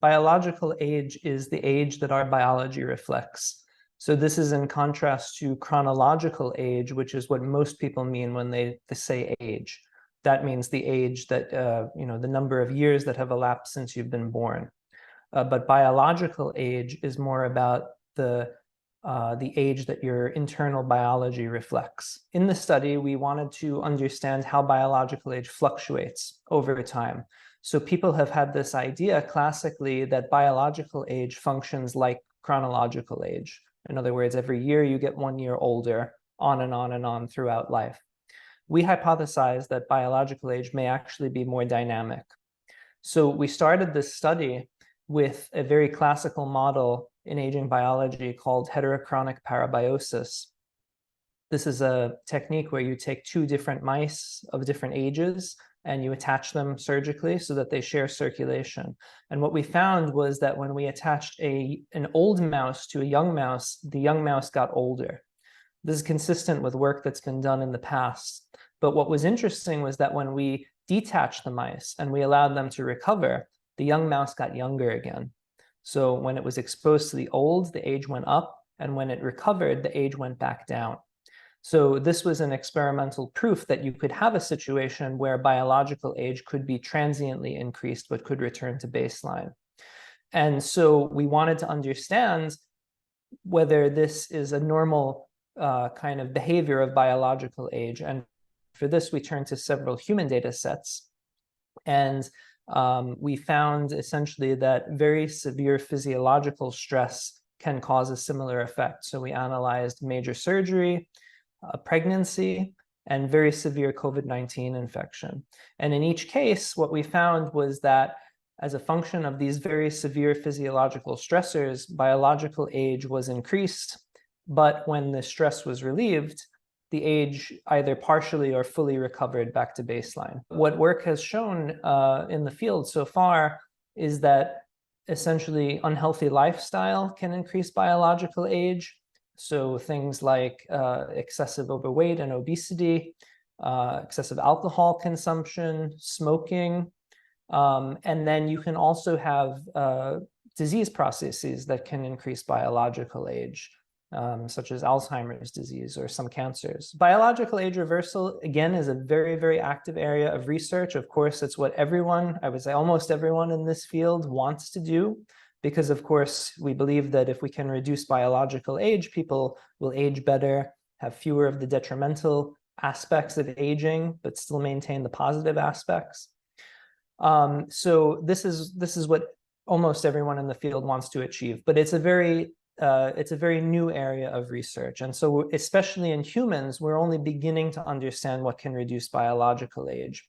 biological age is the age that our biology reflects. So this is in contrast to chronological age, which is what most people mean when they say age. That means the age that, the number of years that have elapsed since you've been born. But biological age is more about the age that your internal biology reflects. In the study, we wanted to understand how biological age fluctuates over time. So people have had this idea classically that biological age functions like chronological age. In other words, every year you get 1 year older, on and on and on throughout life. We hypothesized that biological age may actually be more dynamic. So we started this study with a very classical model in aging biology called heterochronic parabiosis. This is a technique where you take 2 different mice of different ages and you attach them surgically so that they share circulation. And what we found was that when we attached an old mouse to a young mouse, the young mouse got older. This is consistent with work that's been done in the past. But what was interesting was that when we detached the mice and we allowed them to recover, the young mouse got younger again. So when it was exposed to the old, the age went up, and when it recovered, the age went back down. So this was an experimental proof that you could have a situation where biological age could be transiently increased, but could return to baseline. And so we wanted to understand whether this is a normal kind of behavior of biological age. And for this, we turned to several human data sets. And we found essentially that very severe physiological stress can cause a similar effect. So we analyzed major surgery, pregnancy, and very severe COVID-19 infection. And in each case, what we found was that as a function of these very severe physiological stressors, biological age was increased, but when the stress was relieved, the age either partially or fully recovered back to baseline. What work has shown in the field so far is that essentially unhealthy lifestyle can increase biological age. So things like excessive overweight and obesity, excessive alcohol consumption, smoking, and then you can also have disease processes that can increase biological age, such as Alzheimer's disease or some cancers. Biological age reversal, again, is a very, very active area of research. Of course, it's what everyone, I would say almost everyone in this field wants to do, because of course, we believe that if we can reduce biological age, people will age better, have fewer of the detrimental aspects of aging, but still maintain the positive aspects. So this is what almost everyone in the field wants to achieve, but it's a very new area of research. And so especially in humans, we're only beginning to understand what can reduce biological age.